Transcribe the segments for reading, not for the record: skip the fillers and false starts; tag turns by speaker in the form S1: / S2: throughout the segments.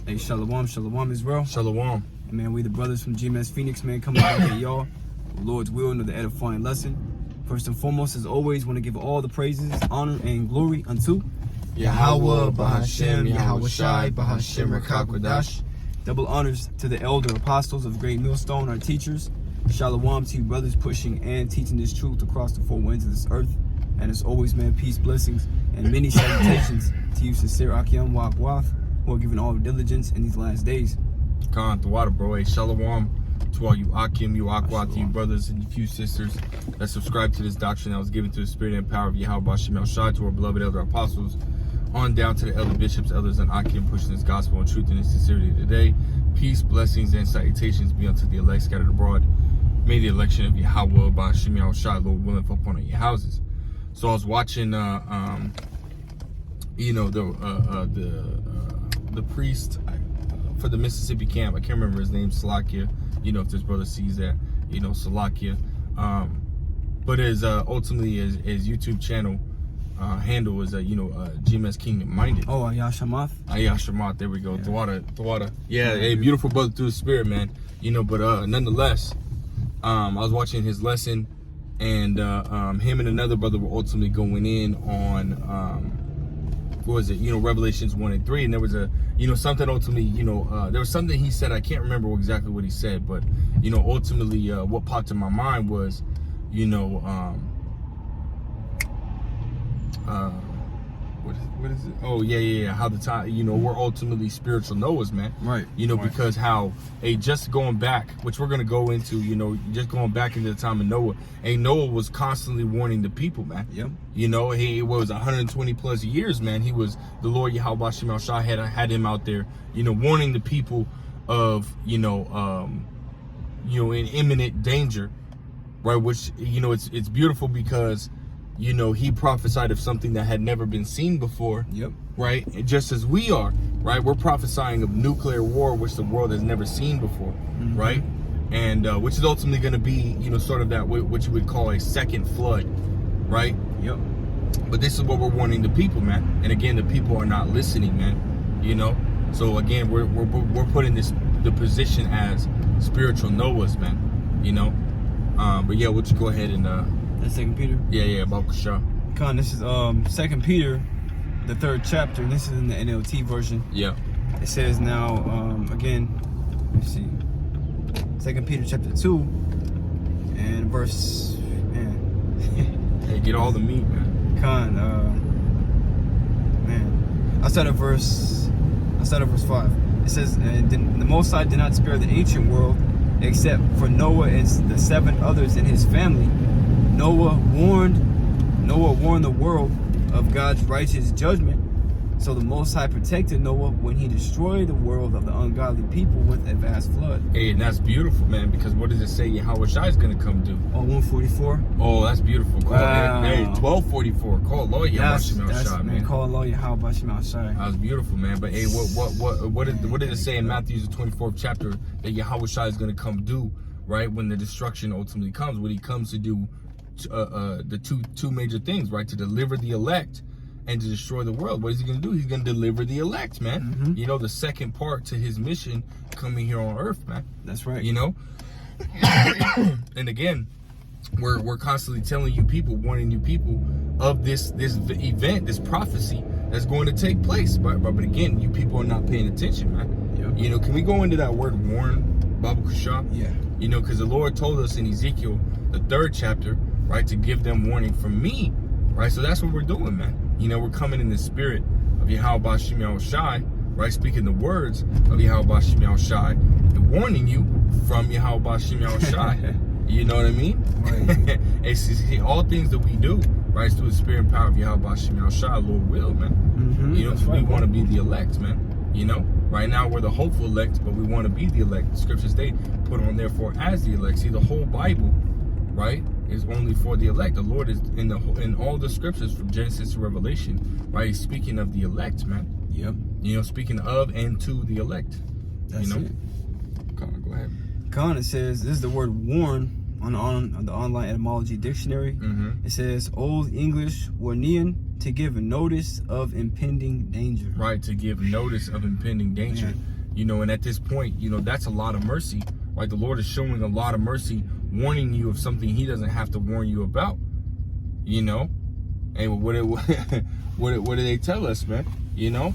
S1: Hey, Shalom, Shalom Israel.
S2: Shalom.
S1: And man, we the brothers from GMS Phoenix, man, coming back at y'all. Lord's will, another edifying lesson. First and foremost, as always, want to give all the praises, honor, and glory unto
S2: Yahweh, Bahashem, Yahweh Shai, Bahashem, Rakakwadash.
S1: Double honors to the elder apostles of Great Millstone, our teachers. Shalom to you brothers pushing and teaching this truth across the four winds of this earth. And as always, man, peace, blessings, and many salutations to you sincere Akim Wakwath, who are giving all diligence in these last days.
S2: Khan, the water, bro. Hey, Shalom to all you Akim, you Akwath, to you brothers and you few sisters that subscribe to this doctrine that was given to the spirit and power of Yahweh Bashem Shai, to our beloved elder apostles, on down to the elder bishops, elders, and Akim pushing this gospel and truth and in sincerity today. Peace, blessings, and salutations be unto the elect scattered abroad. May the election of Yahweh Bashem Shai, Lord willing, fall upon your houses. So I was watching, the priest for the Mississippi camp. I can't remember his name, Salakia. If this brother sees that, Salakia. But his ultimately his YouTube channel handle is GMS Kingdom Minded.
S1: Oh, Ayashamath.
S2: Ayashamath. There we go. Thwada. Yeah, hey, beautiful brother through the spirit, man. But nonetheless, I was watching his lesson. And him and another brother were ultimately going in on Revelations 1 and 3, and there was something ultimately, there was something he said. I can't remember exactly what he said, but ultimately what popped in my mind was what is it? Oh yeah. How the time, we're ultimately spiritual Noahs, man.
S1: Right.
S2: Right. Because how, just going back, which we're gonna go into, just going back into the time of Noah. Noah was constantly warning the people, man.
S1: Yep.
S2: He was 120 plus years, man. He was the Lord Yahweh Bashem Shai had him out there, warning the people of, in imminent danger, right? Which it's beautiful because. He prophesied of something that had never been seen before.
S1: Yep.
S2: Right? And just as we are, right? We're prophesying of nuclear war, which the world has never seen before,
S1: mm-hmm.
S2: right? And which is ultimately going to be, sort of that what you would call a second flood, right?
S1: Yep.
S2: But this is what we're warning the people, man. And again, the people are not listening, man. So again, we're putting the position as spiritual Noahs, man. But yeah, we'll just go ahead and
S1: That's 2 Peter.
S2: Yeah, Baruch Shah.
S1: Con, this is 2 Peter, the 3rd chapter. And this is in the NLT version.
S2: Yeah.
S1: It says now, again, let's see, 2 Peter chapter 2 and verse, man.
S2: Hey, get all the meat, man.
S1: Con, man. I start at verse 5. It says, and the Most High did not spare the ancient world, except for Noah and the 7 others in his family. Noah warned the world of God's righteous judgment. So the Most High protected Noah when he destroyed the world of the ungodly people with a vast flood.
S2: Hey, and that's beautiful, man, because what does it say Yahweh Shai is going to come do?
S1: Oh, 144?
S2: Oh, that's beautiful.
S1: Wow.
S2: Hey, 1244. Call Lord Yahweh Shai, man.
S1: Call Lord Yahweh Shai.
S2: That was beautiful, man. But hey, what did it say in Matthew, the 24th chapter, that Yahweh Shai is going to come do, right, when the destruction ultimately comes, what he comes to do? The two major things, right? To deliver the elect and to destroy the world. What is he going to do? He's going to deliver the elect, man.
S1: Mm-hmm.
S2: The second part to his mission coming here on earth, man.
S1: That's right.
S2: And again, we're constantly telling you people, warning you people of this event, this prophecy that's going to take place. But again, you people are not paying attention, man. Yep. Can we go into that word warn, Babu Shah?
S1: Yeah.
S2: Because the Lord told us in Ezekiel, the 3rd chapter, right, to give them warning from me, right? So that's what we're doing, man. We're coming in the spirit of Yahweh Bashem Shai, right? Speaking the words of Yahweh Bashem Shai and warning you from Yahweh Bashem Shai. You know what I mean?
S1: Right.
S2: It's all things that we do, right? It's through the spirit and power of Yahweh Bashem Shai, Lord will, man.
S1: Mm-hmm.
S2: So we want to be the elect, man. Right now we're the hopeful elect, but we want to be the elect. The scriptures state, put on therefore as the elect. See, the whole Bible, right, is only for the elect. The Lord is in all the scriptures from Genesis to Revelation, right? He's speaking of the elect, man.
S1: Yep.
S2: Speaking of and to the elect.
S1: That's it.
S2: Go ahead.
S1: Con, it says, this is the word warn on the online etymology dictionary.
S2: Mm-hmm.
S1: It says Old English warnian to give notice of impending danger.
S2: Right, to give notice of impending danger.
S1: Yeah.
S2: You know, and at this point, you know, that's a lot of mercy. Right, the Lord is showing a lot of mercy, warning you of something he doesn't have to warn you about. You know? And what do they tell us, man? You know?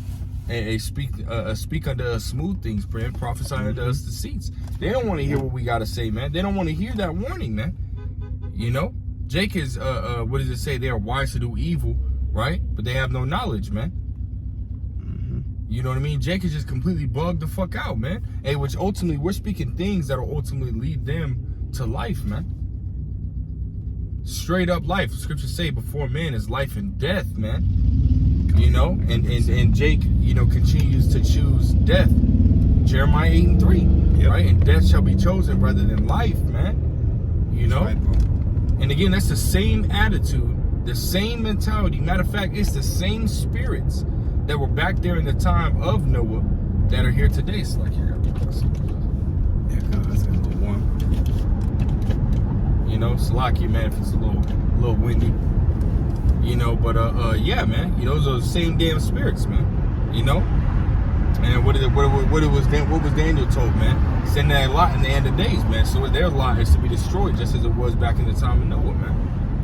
S2: And speak unto us smooth things, man. Prophesy unto us deceits. They don't want to hear what we got to say, man. They don't want to hear that warning, man. You know? Jake is, what does it say? They are wise to do evil, right? But they have no knowledge, man. You know what I mean? Jake is just completely bugged the fuck out, man. Hey, which ultimately, we're speaking things that will ultimately lead them to life, man. Straight up life. Scriptures say before man is life and death, man. You know? And Jake, you know, continues to choose death. Jeremiah 8:3, right? And death shall be chosen rather than life, man. You know?
S1: Right, bro.
S2: And again, that's the same attitude, the same mentality. Matter of fact, it's the same spirits that were back there in the time of Noah that are here today. It's like, here,
S1: That's gonna be warm.
S2: you know, Salakia, man, if it's a little windy, you know, but yeah, man, you know, those are the same damn spirits, man, you know. And what was Daniel told, man? Send that lot in the end of days, man. So their lot is to be destroyed, just as it was back in the time of Noah, man.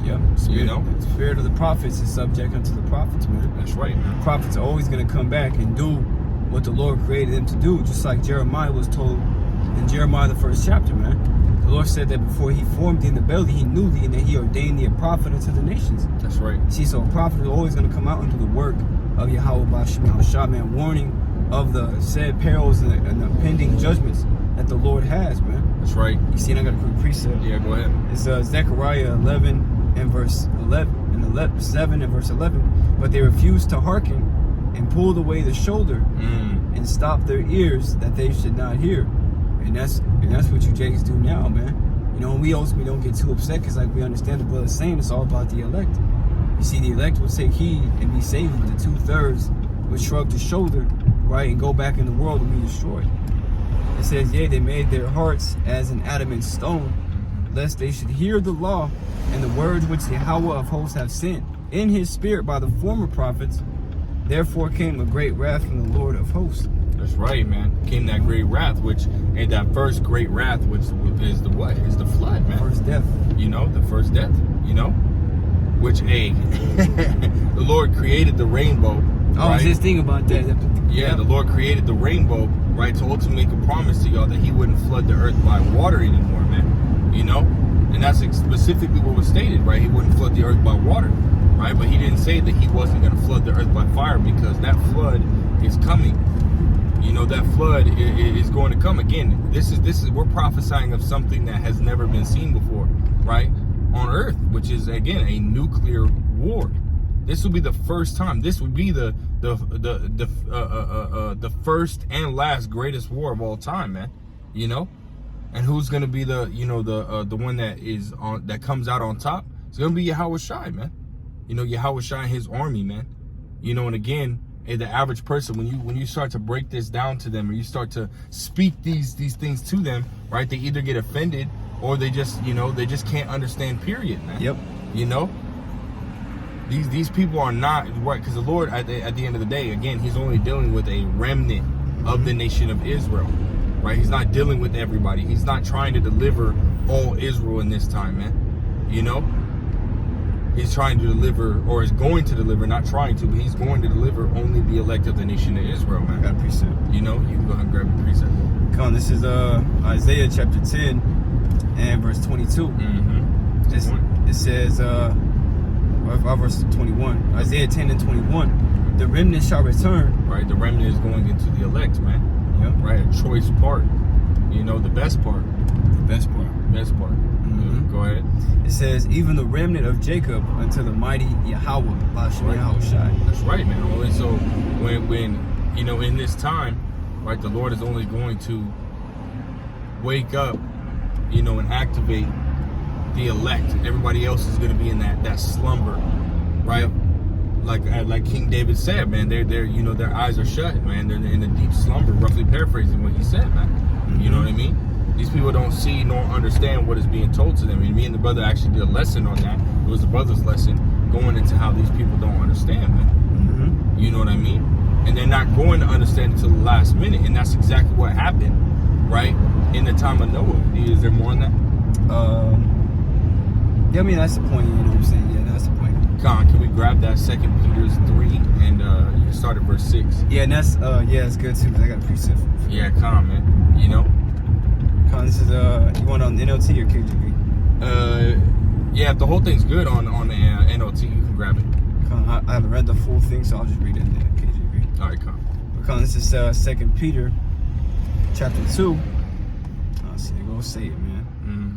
S1: Yep.
S2: You know,
S1: the spirit of the prophets is subject unto the prophets, man.
S2: That's right, man.
S1: The prophets are always going to come back and do what the Lord created them to do, just like Jeremiah was told in Jeremiah the 1st chapter, man. The Lord said that before he formed thee in the belly, he knew thee, and that he ordained thee a prophet unto the nations.
S2: That's right.
S1: See, so a prophet is always going to come out and do the work of Yahweh Bashim Al-Shah, man, warning of the said perils and the pending judgments that the Lord has, man.
S2: That's right.
S1: You see, and I got a quick precept.
S2: Yeah, go ahead.
S1: It's Zechariah 11 and verse 7 and verse 11. But they refused to hearken and pulled away the shoulder and stopped their ears that they should not hear. And that's what you Jakes do now, man. You know, we ultimately don't get too upset because, like, we understand the brother's saying it's all about the elect. You see, the elect will take heed and be saved, but the 2/3 will shrug the shoulder, right, and go back in the world and be destroyed. It says, yea, they made their hearts as an adamant stone, lest they should hear the law and the words which Yahweh of hosts have sent in his spirit by the former prophets. Therefore came a great wrath from the Lord of hosts.
S2: That's right, man. Came that great wrath, and that first great wrath, which is the what? Is the flood, man.
S1: First death.
S2: You know, the first death, you know? Which, the Lord created the rainbow.
S1: Oh, I was just thinking about that.
S2: Yeah, the Lord created the rainbow, right, to ultimately make a promise to y'all that he wouldn't flood the earth by water anymore, man. You know? And that's specifically what was stated, right? He wouldn't flood the earth by water, right? But he didn't say that he wasn't going to flood the earth by fire, because that flood is coming. You know, that flood is going to come again. This is we're prophesying of something that has never been seen before, right? On earth, which is again a nuclear war. This will be the first time. This would be the first and last greatest war of all time, man. You know, and who's gonna be the one that is on that comes out on top? It's gonna be Yahweh Shai, man. You know, Yahweh Shai and his army, man. You know, and again, the average person, when you start to break this down to them, or you start to speak these things to them, right? They either get offended or they just can't understand. Period, man.
S1: Yep.
S2: You know. These people are not right, because the Lord at the end of the day, again, he's only dealing with a remnant of the nation of Israel, right? He's not dealing with everybody. He's not trying to deliver all Israel in this time, man. You know, he's trying to deliver, or is going to deliver, not trying to, but he's going to deliver only the elect of the nation of Israel, man.
S1: Got a precept.
S2: You know, you can go ahead and grab a precept.
S1: Come on, this is Isaiah chapter 10 and verse 22. It says verse 21. Isaiah 10 and 21. The remnant shall return.
S2: Right, the remnant is going into the elect, man.
S1: Yep.
S2: Right, a choice part. You know, the best part.
S1: The best part.
S2: Best part. Go ahead.
S1: It says, even the remnant of Jacob unto the mighty Yahweh, Bashim Yahweh Shai.
S2: That's right, man. Only so when you know, in this time, right, the Lord is only going to wake up, you know, and activate the elect. Everybody else is going to be in that slumber, right? Like King David said, man, they're you know, their eyes are shut, man. They're in a deep slumber, roughly paraphrasing what he said, man. You know what I mean? These people don't see nor understand what is being told to them. And me and the brother actually did a lesson on that. It was the brother's lesson, going into how these people don't understand, man.
S1: Mm-hmm.
S2: You know what I mean? And they're not going to understand until the last minute, and that's exactly what happened, right? In the time of Noah. Is there more on that?
S1: Yeah, I mean that's the point. You know what I'm saying? Yeah, that's the point.
S2: Con, can we grab that 2 Peter 3 and you can start at verse 6?
S1: Yeah, and that's it's good too. 'Cause I got a precept.
S2: Yeah, con, man. You know?
S1: Con, this is you want it on NLT or KJV?
S2: Yeah, if the whole thing's good on the NLT, you can grab it.
S1: Con, I haven't read the full thing, so I'll just read it in the KJV.
S2: All right, con.
S1: Con, this is 2 Peter, chapter 2. Oh, see, go say it, man.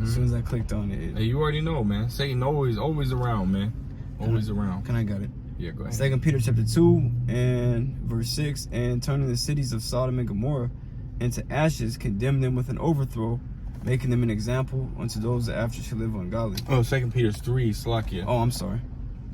S1: As soon as I clicked on it.
S2: Hey, you already know, man. Satan always around, man. Always around.
S1: Can I got it?
S2: Yeah, go ahead.
S1: 2 Peter chapter 2 and verse 6, and turning the cities of Sodom and Gomorrah into ashes, condemn them with an overthrow, making them an example unto those that after shall live ungodly.
S2: Oh, 2 Peter 3, Slakia.
S1: Oh, I'm sorry.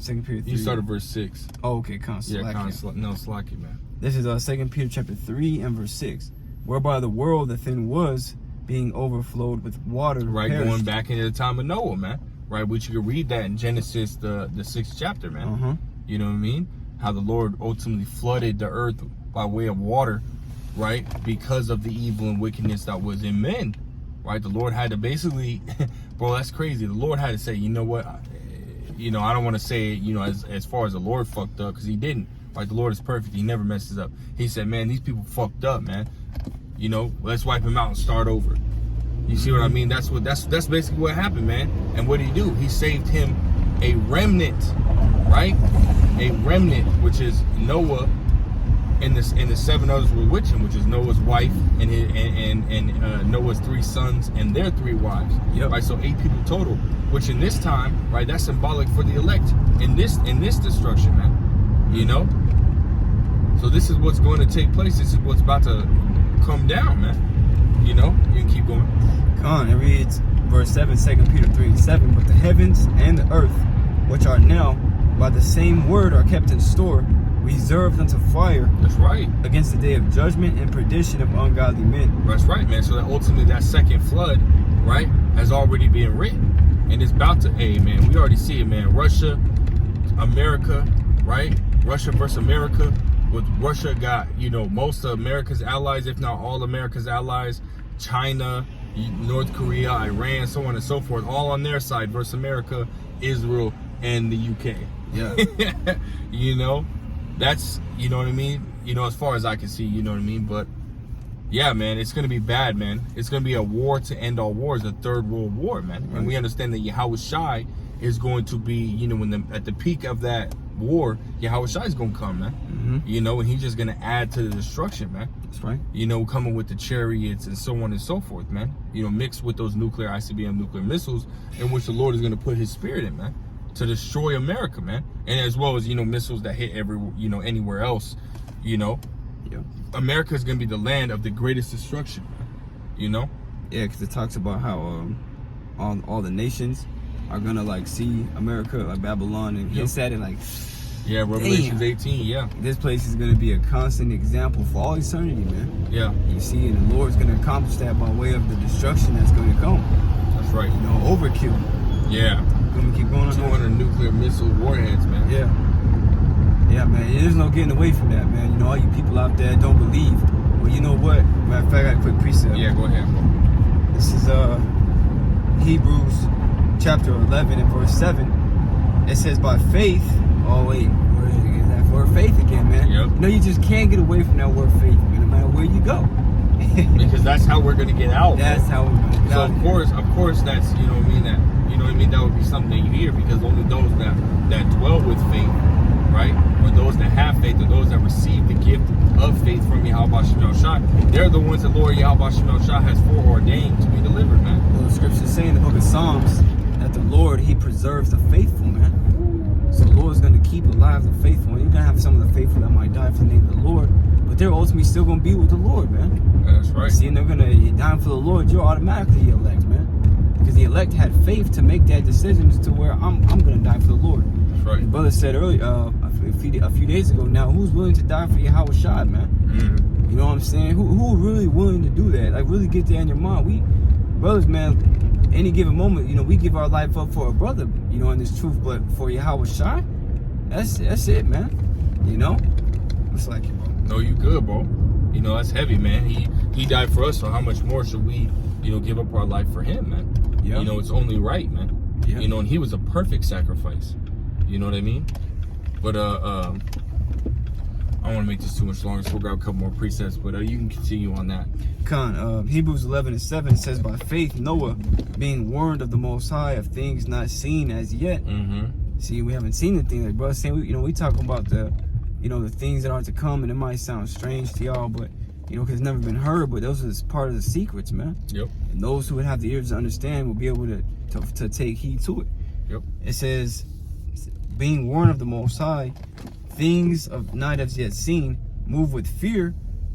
S1: 2 Peter 3.
S2: You started verse 6.
S1: Oh, okay, con.
S2: Yeah, con,
S1: Slakia.
S2: Slakia, man.
S1: This is 2 Peter chapter 3 and verse 6, whereby the world that then was, being overflowed with water,
S2: Right,
S1: perished.
S2: going back into the time of Noah, man. Right, which you can read that in Genesis, the 6th chapter, man.
S1: Uh-huh.
S2: You know what I mean? How the Lord ultimately flooded the earth by way of water, right? Because of the evil and wickedness that was in men, right? The Lord had to basically, bro, that's crazy. The Lord had to say, you know what? You know, I don't want to say, you know, as far as the Lord fucked up, because he didn't. Right? The Lord is perfect. He never messes up. He said, man, these people fucked up, man. You know, let's wipe him out and start over. You see what I mean? That's basically what happened, man. And what did he do? He saved him a remnant, right? A remnant, which is Noah, and the 7 others were with him, which is Noah's wife and his, and Noah's 3 sons and their 3 wives.
S1: Yep.
S2: Right, so 8 people total. Which in this time, right, that's symbolic for the elect in this destruction, man. You know. So this is what's going to take place. This is what's about to come down, man. You know, you can keep going.
S1: Con, it reads verse 7, 2 Peter 3 and 7, but the heavens and the earth, which are now by the same word are kept in store, reserved unto fire.
S2: That's right.
S1: Against the day of judgment and perdition of ungodly men.
S2: That's right, man. So that ultimately that second flood, right, has already been written. And it's about to, hey, man, we already see it, man. Russia, America, right? Russia versus America. With Russia got, you know, most of America's allies, if not all America's allies, China, North Korea, Iran, so on and so forth, all on their side versus America, Israel, and the UK.
S1: Yeah.
S2: You know, that's, you know what I mean? You know, as far as I can see, you know what I mean? But yeah, man, it's going to be bad, man. It's going to be a war to end all wars, a third world war, man. Right. And we understand that Yahweh Shai is going to be, you know, at the peak of that war, Yahweh Shai is going to come, man. Mm-hmm. You know, and he's just going to add to the destruction, man.
S1: That's right.
S2: You know, coming with the chariots and so on and so forth, man. You know, mixed with those nuclear ICBM nuclear missiles in which the Lord is going to put his spirit in, man, to destroy America, man. And as well as, you know, missiles that hit anywhere else, you know.
S1: Yeah.
S2: America is going to be the land of the greatest destruction, you know?
S1: Yeah, because it talks about how all the nations are going to, like, see America, like Babylon, and he said it, like...
S2: Yeah, Revelations 18, yeah.
S1: This place is going to be a constant example for all eternity, man.
S2: Yeah.
S1: You see, and the Lord's going to accomplish that by way of the destruction that's going to come.
S2: That's right.
S1: You know, overkill.
S2: Yeah.
S1: Going to keep going on.
S2: 200 nuclear missile warheads, man.
S1: Yeah. Yeah, man. There's no getting away from that, man. You know, all you people out there don't believe. Well, you know what? Matter of fact, I got a quick precept.
S2: Yeah, go ahead.
S1: This is Hebrews chapter 11 and verse 7. It says, by faith... Oh, wait. Where is that word faith again, man?
S2: Yep.
S1: You know, you just can't get away from that word faith, man, no matter where you go.
S2: Because that's how we're going to get out.
S1: That's how we're going to get out.
S2: So, of course, that's, you know what I mean, that would be something that you hear, because only those that dwell with faith, right, or those that have faith, or those that receive the gift of faith from Yahweh Shemel Shai, they're the ones that Lord Yahweh Shemel Shai has foreordained to be delivered, man.
S1: Well, the scriptures say in the book of Psalms that the Lord, he preserves the faithful, man. So the Lord's going to keep alive the faithful. And you're going to have some of the faithful that might die for the name of the Lord, but they're ultimately still going to be with the Lord, man.
S2: That's right.
S1: See, and they're going to die for the Lord. You're automatically elect, man, because the elect had faith to make that decision to where I'm going to die for the Lord.
S2: That's right.
S1: The brother said earlier, a few days ago, now who's willing to die for Yahweh Shai, man? Mm. You know what I'm saying? Who really willing to do that? Like, really get that in your mind. We brothers, man, any given moment, you know, we give our life up for a brother, you know, in this truth, but for Yahweh Shai, That's it, man. You know? It's like, bro.
S2: No, you good, bro. You know, that's heavy, man. He died for us, so how much more should we, you know, give up our life for him, man?
S1: Yeah.
S2: You know, it's only right, man.
S1: Yeah.
S2: You know, and he was a perfect sacrifice. You know what I mean? But I don't want to make this too much longer, so we'll grab a couple more precepts, but you can continue on that.
S1: Hebrews 11:7 says, by faith Noah, being warned of the Most High of things not seen as yet.
S2: Mm-hmm.
S1: See, we haven't seen the thing, like, bro. Saying, we talk about the things that are to come, and it might sound strange to y'all, but because it's never been heard. But those are part of the secrets, man.
S2: Yep.
S1: And those who would have the ears to understand will be able to take heed to it.
S2: Yep.
S1: It says, being warned of the Most High, things of not as yet seen, moved with fear,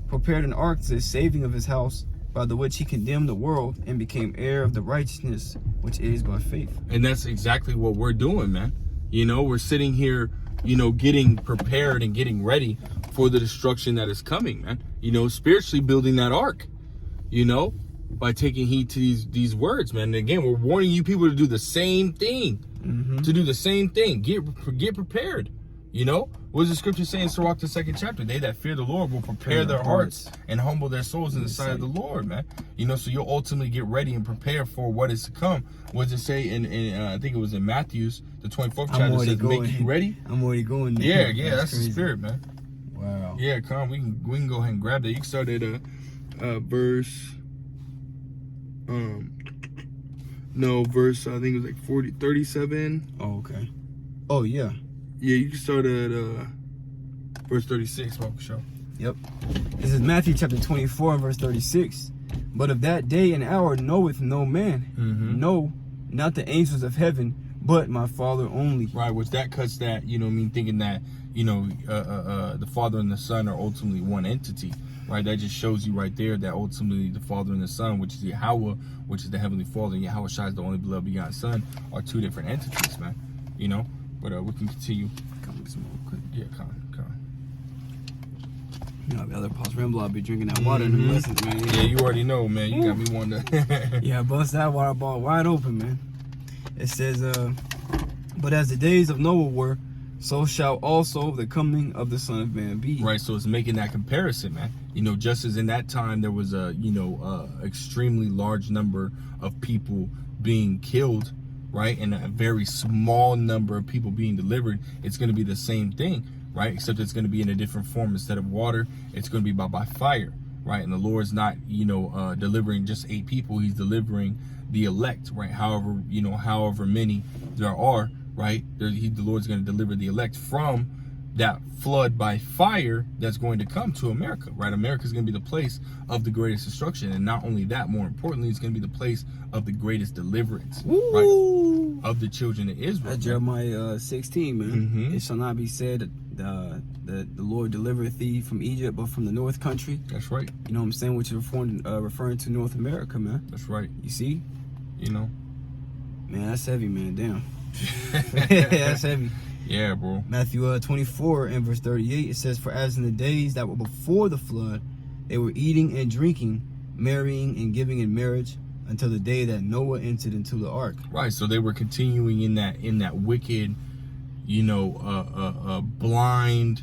S1: prepared an ark to the saving of his house, by the which he condemned the world and became heir of the righteousness which is by faith.
S2: And that's exactly what we're doing, man. We're sitting here, getting prepared and getting ready for the destruction that is coming, man. Spiritually building that ark, by taking heed to these words, man. And again, we're warning you people to do the same thing.
S1: Mm-hmm.
S2: To do the same thing. Get prepared. What does the scripture say in Sirach, the 2nd chapter? They that fear the Lord will prepare their hearts and humble their souls in the sight of the Lord, man. So you'll ultimately get ready and prepare for what is to come. What does it say in I think it was in Matthew's, the 24th chapter, it says, make you ready?
S1: I'm already going there.
S2: Yeah, that's the spirit, man.
S1: Wow.
S2: Yeah, come on, we can go ahead and grab that. You can start at verse, I think it was like 37.
S1: Oh, okay. Oh, yeah.
S2: Yeah, you can start at verse 36, Mark Show.
S1: Yep. This is Matthew chapter 24 and verse 36. But of that day and hour knoweth no man, no, not the angels of heaven, but my Father only.
S2: Right, which that cuts that, thinking that, the Father and the Son are ultimately one entity. Right, that just shows you right there that ultimately the Father and the Son, which is Yahweh, which is the Heavenly Father, and Yahweh Shai is the only beloved begotten Son, are two different entities, man. But we can continue.
S1: Come on, some more quick.
S2: Yeah, come on.
S1: The other Pulse Ramble, I'll be drinking that water in the lessons, man.
S2: Yeah, you already know, man. You got me wanting to.
S1: Yeah, bust that water ball wide open, man. It says, but as the days of Noah were, so shall also the coming of the Son of Man be.
S2: Right, so it's making that comparison, man. Just as in that time there was a, extremely large number of people being killed, right, and a very small number of people being delivered, it's going to be the same thing, right, except it's going to be in a different form. Instead of water, it's going to be by fire, right? And the Lord's not, delivering just 8 people. He's delivering the elect, right? However many there are, right? The Lord's going to deliver the elect from that flood by fire that's going to come to America, right? America is going to be the place of the greatest destruction. And not only that, more importantly, it's going to be the place of the greatest deliverance, right? Of the children of Israel.
S1: That's Jeremiah 16, man.
S2: Mm-hmm.
S1: It shall not be said that the Lord delivereth thee from Egypt, but from the north country.
S2: That's right.
S1: You know what I'm saying? Which is referring to North America, man.
S2: That's right.
S1: You see?
S2: Man,
S1: that's heavy, man. Damn. That's heavy.
S2: Yeah, bro.
S1: Matthew 24 and verse 38, it says, for as in the days that were before the flood, they were eating and drinking, marrying and giving in marriage, until the day that Noah entered into the ark.
S2: Right, so they were continuing in that wicked, blind,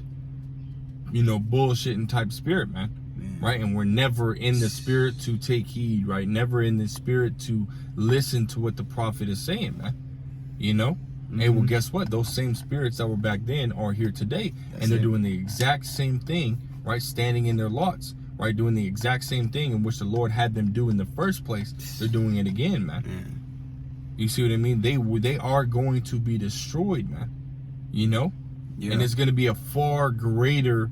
S2: bullshitting type spirit, man. Right, and we're never in the spirit to take heed, right? Never in the spirit to listen to what the prophet is saying, man. Hey, well, guess what? Those same spirits that were back then are here today. And they're doing the exact same thing, right? Standing in their lots, right? Doing the exact same thing in which the Lord had them do in the first place. They're doing it again, man. You see what I mean? They are going to be destroyed, man. Yeah. And it's going to be a far greater,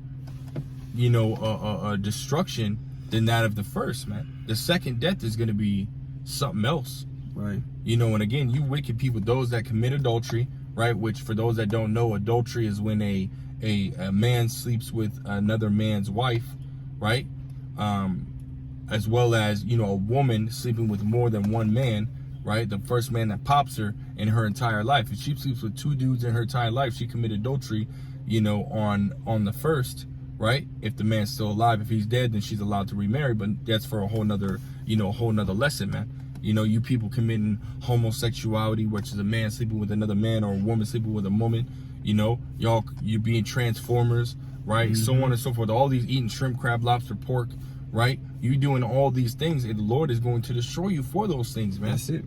S2: destruction than that of the first, man. The second death is going to be something else.
S1: Right.
S2: And again, you wicked people, those that commit adultery, right? Which, for those that don't know, adultery is when a man sleeps with another man's wife, right? As well as, a woman sleeping with more than one man, right? The first man that pops her in her entire life. If she sleeps with 2 dudes in her entire life, she committed adultery, on the first, right? If the man's still alive. If he's dead, then she's allowed to remarry, but that's for a whole nother lesson, man. You people committing homosexuality, which is a man sleeping with another man or a woman sleeping with a woman, You know, you being transformers, right? So on and so forth. All these eating shrimp, crab, lobster, pork, right? You doing all these things, and the Lord is going to destroy you for those things, man.
S1: That's it.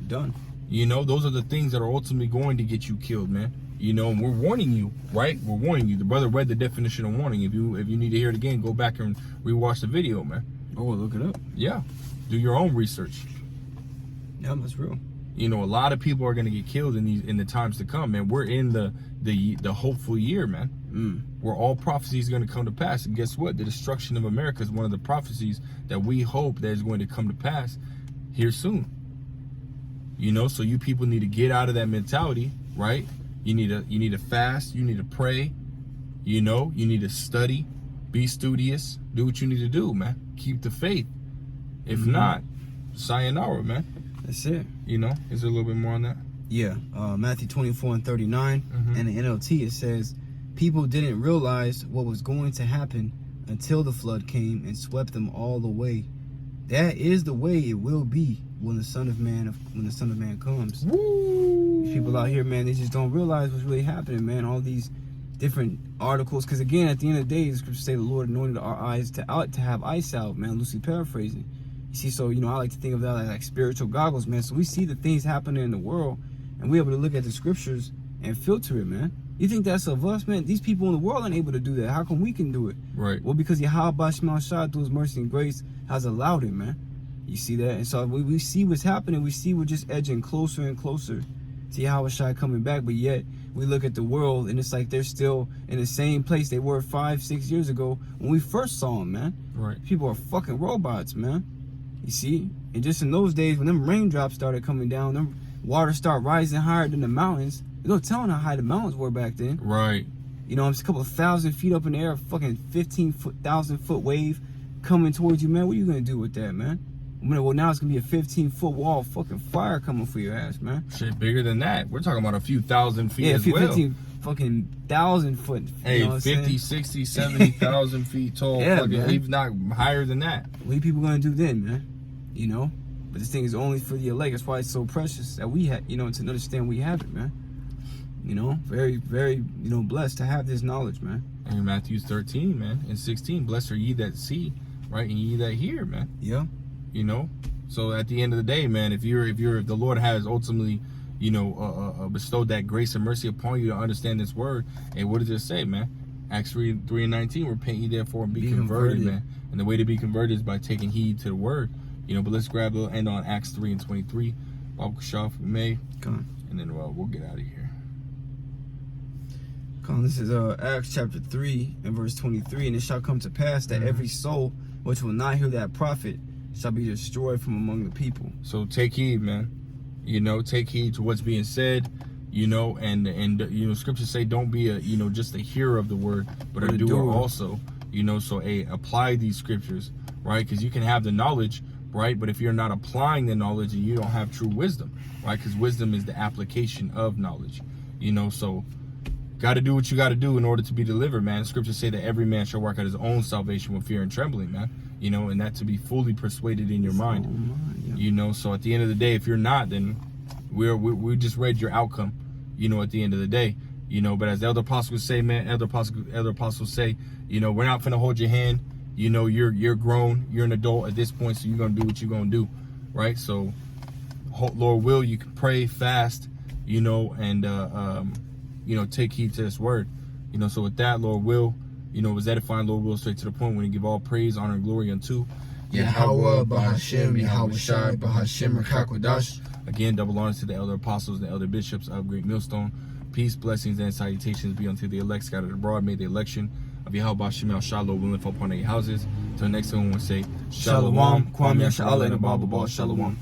S1: Done.
S2: You know, those are the things that are ultimately going to get you killed, man. You know, and we're warning you, right? We're warning you. The brother read the definition of warning. If you need to hear it again, go back and rewatch the video, man.
S1: Oh, look it up.
S2: Yeah. Do your own research.
S1: Yeah, that's real.
S2: You know, a lot of people are going to get killed in the times to come, man. We're in the hopeful year, man. Where all prophecies are going to come to pass. And guess what? The destruction of America is one of the prophecies that we hope that is going to come to pass here soon. You know, so you people need to get out of that mentality, right? You need to fast, you need to pray, you know, you need to study, be studious, do what you need to do, man. Keep the faith. If not, sayonara, man.
S1: That's it.
S2: You know, is there a little bit more on that?
S1: Yeah, Matthew 24:39, and the NLT, it says, people didn't realize what was going to happen until the flood came and swept them all away. That is the way it will be when the Son of Man comes.
S2: Woo!
S1: People out here, man, they just don't realize what's really happening, man. All these different articles, because again, at the end of the day, the scriptures say the Lord anointed our eyes to have eye salve, man. Loosely paraphrasing. You see, so, you know, I like to think of that like spiritual goggles, man. So we see the things happening in the world, and we're able to look at the scriptures and filter it, man. You think that's of us, man? These people in the world aren't able to do that. How come we can do it?
S2: Right.
S1: Well, because Yahweh Shema Shah, through his mercy and grace, has allowed it, man. You see that? And so we see what's happening. We see we're just edging closer and closer to Yahweh Shai coming back. But yet, we look at the world, and it's like they're still in the same place they were 5-6 years ago when we first saw them, man.
S2: Right.
S1: People are fucking robots, man. You see? And just in those days, when them raindrops started coming down, them water start rising higher than the mountains. There's no telling how high the mountains were back then.
S2: Right.
S1: You know, it's a couple of 1,000 feet up in the air, a fucking 1,000-foot wave coming towards you, man. What are you going to do with that, man? Well, now it's going to be a 15-foot wall of fucking fire coming for your ass, man.
S2: Shit, bigger than that. We're talking about a few thousand feet as well.
S1: 15 fucking 1,000 foot.
S2: Hey,
S1: you know
S2: 50, 60, 70,000 feet tall.
S1: Yeah,
S2: fucking,
S1: man.
S2: if not higher than that.
S1: What are people going to do then, man? You know? But this thing is only for the elect. That's why it's so precious that we have, you know, to understand we have it, man. You know, very, very, you know, blessed to have this knowledge, man.
S2: And in Matthew 13, man, and 16, blessed are ye that see, right, and ye that hear, man.
S1: Yeah.
S2: You know, so at the end of the day, man, if the Lord has ultimately, you know, bestowed that grace and mercy upon you to understand this word, and what does it say, man? Acts 3:19, repent ye therefore and be converted, man. And the way to be converted is by taking heed to the word, you know. But let's grab the end on Acts 3:23. Bible Kashaf, if we may,
S1: Come on.
S2: and then we'll get out of here.
S1: Come on, this is Acts chapter 3 and verse 23. And it shall come to pass that every soul which will not hear that prophet shall be destroyed from among the people.
S2: So take heed, man. You know, take heed to what's being said. You know, and you know, scriptures say don't be a, you know, just a hearer of the word, but a doer also. You know, so apply these scriptures, right? Because you can have the knowledge, right? But if you're not applying the knowledge, and you don't have true wisdom, right? Because wisdom is the application of knowledge. You know, so got to do what you got to do in order to be delivered, man. Scriptures say that every man shall work out his own salvation with fear and trembling, man. You know, and that to be fully persuaded in your mind.
S1: Yeah.
S2: You know, so at the end of the day, if you're not, then we just read your outcome. You know, at the end of the day, you know. But as the elder apostles say, man, elder apostles say, you know, we're not finna hold your hand. You know, you're grown, you're an adult at this point, so you're gonna do what you're gonna do, right? So, Lord will, you can pray, fast, you know, and you know, take heed to this word, you know. So with that, Lord will, you know, was edifying. Lord will, straight to the point, when you give all praise, honor, and glory unto
S3: Yahweh, Bahashem, Yahweh Shai, Bahashem, Rakakwadash.
S2: Again, double honors to the elder apostles and the elder bishops of Great Millstone. Peace, blessings, and salutations be unto the elect scattered abroad. May the election of Yahweh Shemel Shalom will live upon their houses. Till next time, we want to say Shalom, Kwam Yasha Allah, and Abba Shalom.